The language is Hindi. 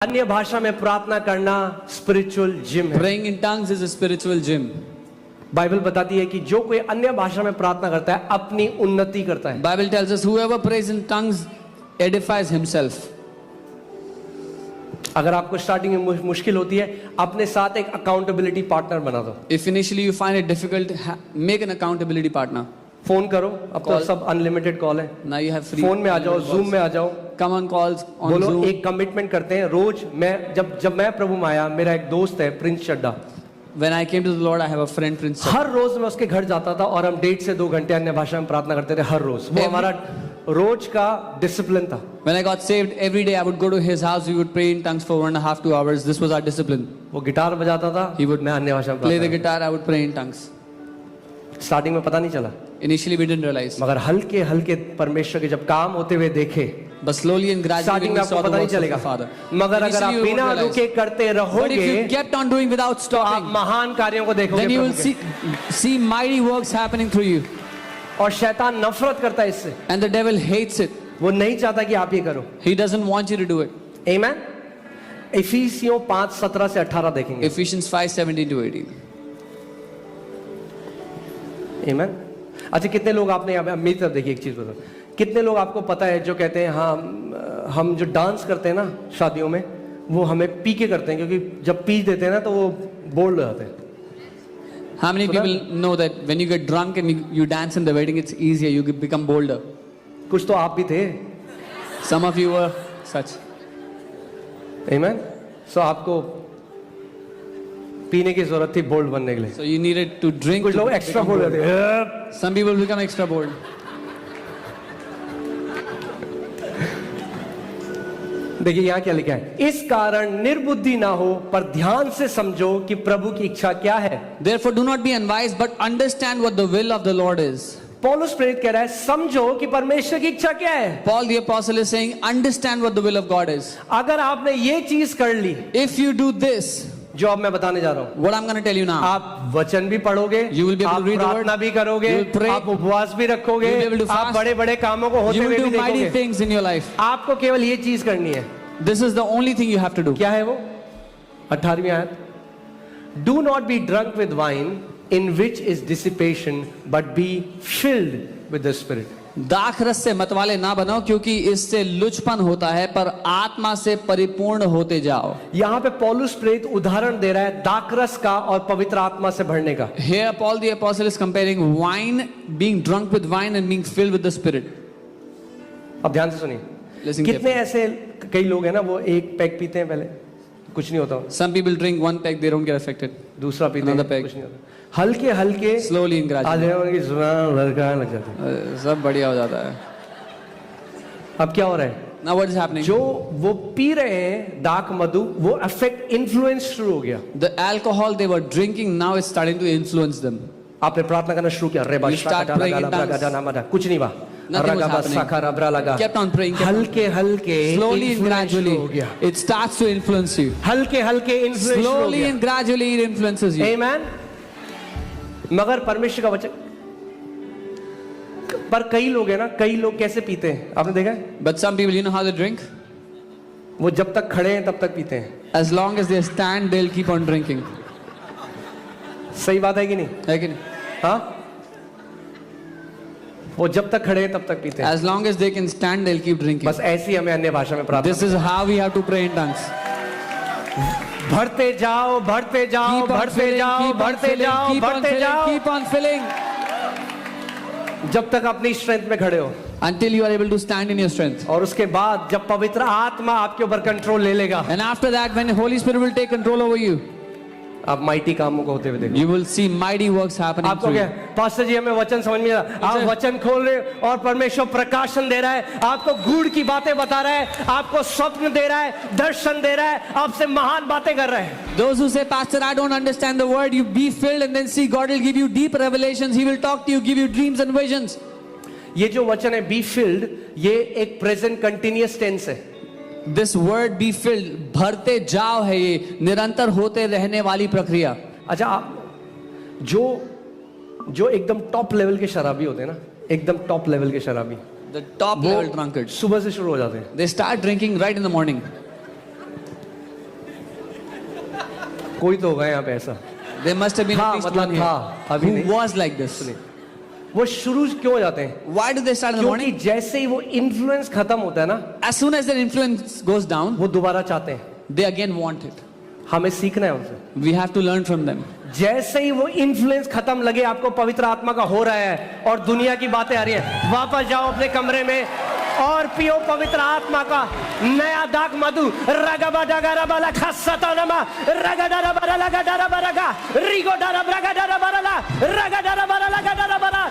अन्य भाषा में प्रार्थना करना स्पिरिचुअल जिम है। Praying in tongues is a spiritual gym. Bible बताती है कि जो कोई अन्य भाषा में प्रार्थना करता है अपनी उन्नति करता है। Bible tells us whoever prays in tongues edifies himself. अगर आपको स्टार्टिंग में मुश्किल होती है, अपने साथ एक अकाउंटेबिलिटी पार्टनर बना दो। If initially you find it difficult, make an accountability partner. Phone करो, अब तो सब अनलिमिटेड कॉल है। Now you have free. Phone में आ जाओ, जूम में आ जाओ, Come on calls on बोलो Zoom. एक कमिटमेंट करते हैं रोज। मैं जब मैं प्रभु में आया, मेरा एक दोस्त है Prince Chadha, When I came to the Lord, I have a friend, Prince. हर रोज मैं उसके घर जाता था और हम 1.5 से 2 घंटे अन्य भाषा में प्रार्थना करते थे हर रोज। वो हमारा रोज का डिसिप्लिन था। When I got saved, every day I would go to his house. We would pray in tongues for 1.5 to 2 hours. This was our discipline. वो गिटार बजाता था, He would मैं अन्य भाषा में Play the प्रार्थना guitar. I would pray in tongues. करता। स्टार्टिंग में पता नहीं चला, Initially, we didn't realize, मगर हल्के हल्के परमेश्वर के जब काम होते हुए देखे, but slowly and gradually starting में we आपको saw the पता नहीं works of चलेगा। the Father. मगर अगर आप Initially you बिना won't realize. रुके करते But if रहोगे you kept on doing without तो आप stopping, महान कार्यों को देखोगे then you will प्रभु के। see mighty works happening through you. और शैतान नफरत करता है इससे, And the devil hates it. वो नहीं चाहता कि आप ये करो। He doesn't want you to do it. आमेन। इफिसियों 5:17 से 18 देखेंगे। Ephesians 5:17 to 18. आमेन। अच्छा, कितने लोग आपने यहाँ पे मेरी तरफ देखिए, एक चीज बताओ, कितने लोग आपको पता है जो कहते हैं हाँ हम जो डांस करते हैं ना शादियों में, वो हमें पी के करते हैं, क्योंकि जब पी देते हैं ना तो वो बोल्ड हो जाते हैं। How many people know that when you get drunk and you dance in the wedding, it's easier, you become bolder? कुछ तो आप भी थे। Some of you were such. आमेन। सो आपको पीने की जरूरत थी बोल्ड बनने के लिए। So you needed to drink. कुछ to लोग एक्स्ट्रा become बोल्ड bold. जाते हैं। Some people become extra bold. देखिए यहाँ क्या लिखा है, इस कारण निर्बुद्धि ना हो पर ध्यान से समझो कि प्रभु की इच्छा क्या है। Therefore, do not be unwise, but understand what the will of the Lord is. पौलुस प्रेरित कह रहा है समझो कि परमेश्वर की इच्छा क्या है। Paul the apostle is saying, understand what the will of God is. अगर आपने ये चीज कर ली, If you do this, जो अब मैं बताने जा रहा हूँ, what I'm going to tell you now, आप वचन भी पढ़ोगे, You will be able आप to read the word, प्रार्थना भी करोगे, you will pray, आप उपवास भी रखोगे, you will be able to आप fast, बड़े बड़े कामों को होते you हुए will भी do mighty देखोगे। things in your life. आपको केवल ये चीज करनी है। This is the only thing you have to do. क्या है वो? 18वीं आयत, do not be drunk with wine in which is dissipation but be filled with the spirit. दाखरस से मतवाले ना बनो, क्योंकि इससे लुचपन होता है, पर आत्मा से परिपूर्ण होते जाओ। यहाँ पे पौलुस प्रेरित उदाहरण दे रहा है दाखरस का और पवित्र आत्मा से भरने का। Here Paul the apostle is comparing wine, being drunk with wine and being filled with the spirit. अब ध्यान से सुनिए, Listen कितने carefully. ऐसे कई लोग हैं ना, वो एक पैक पीते हैं पहले, कुछ नहीं होता, Some people drink one peg, they don't get affected. दूसरा पीते हैं, Another peg. कुछ नहीं होता, हल्के हल्के Slowly and gradually. आधे उनकी जुबान लड़का लग जाती है। सब बढ़िया हो जाता है। अब क्या हो रहा है, Now what is happening? जो वो पी रहे हैं दाक मधु, वो अफेक्ट इन्फ्लुएंस शुरू हो गया। The alcohol they were drinking now is starting to influence them. आपने प्रार्थना करना शुरू किया, रेबा You start Shaka praying in डाला tongues. डाला मदा, कुछ नहीं हुआ, Nothing was रगा happening. साखा रबरा लगा, Kept on praying, kept on हल्के हल्के Slowly and influence शुरू gradually, हो गया, it starts to influence you. हल्के हल्के इन्फ्लुएंस शुरू हो Slowly गया। and gradually it influences you. आमेन। मगर परमेश्वर का वचन, पर कई लोग हैं ना, कई लोग कैसे पीते हैं आपने देखा है, But some people, you know how they drink? वो जब तक खड़े हैं तब तक पीते हैं। As long as they stand, they'll keep on drinking. सही बात है कि नहीं? है कि नहीं? हाँ, वो जब तक खड़े हैं तब तक पीते हैं। As long as they can stand, they'll keep drinking. बस ऐसे ही हमें अन्य भाषा में प्रार्थना This is how we have to pray in tongues. भरते जाओ भरते जाओ Keep on भरते filling, जाओ keep on भरते filling, जाओ keep on भरते filling, जाओ, keep on filling जब तक अपनी स्ट्रेंथ में खड़े हो। until you are able to stand in your strength. और उसके बाद जब पवित्र आत्मा आपके ऊपर कंट्रोल ले लेगा, And after that, when the Holy Spirit will take control over you, आप माइटी कामों को होते हुए देखो। you will see mighty works happening आपको through क्या, you. पास्टर जी हमें वचन समझ में आ रहा, आप अच्छा। वचन खोल रहे हो और परमेश्वर प्रकाशन दे रहा है, आपको गूढ़ की बातें बता रहा है, आपको स्वप्न दे रहा है, दर्शन दे रहा है, आपसे महान बातें कर रहा है। Those who say, Pastor, I don't understand the word, you be filled and then see God will give you deep revelations. He will talk to you, give you dreams and visions. ये जो वचन है बी फिल्ड, ये एक प्रेजेंट कंटिन्यूअस टेंस है। This word be filled, भरते जाओ है, ये निरंतर होते रहने वाली प्रक्रिया। अच्छा, आप जो एकदम टॉप लेवल के शराबी होते हैं ना, एकदम टॉप लेवल के शराबी, The top level drunkards, सुबह से शुरू हो जाते हैं, they start drinking right in the morning. कोई तो होगा यहाँ पे ऐसा। There must have been था, at least मतलब one था, here अभी who नहीं। was like this. वो शुरू क्यों हो जाते हैं? Why do they start in the क्योंकि morning? जैसे ही वो इन्फ्लुएंस खत्म होता है ना, As soon as their influence goes down, वो दोबारा चाहते हैं। they again want it. हमें सीखना है उनसे। We have to learn from them. जैसे ही वो इन्फ्लुएंस खत्म लगे आपको पवित्र आत्मा का हो रहा है और दुनिया की बातें आ रही है, वापस जाओ अपने कमरे में और पियो पवित्र आत्मा का नया दाक मधु। रगबा डगरा बाला खसतनमा रगडरा बरा लगडरा बरगा रिगो डरा ब्रगडरा बरला रगडरा बरा लगडरा बरा।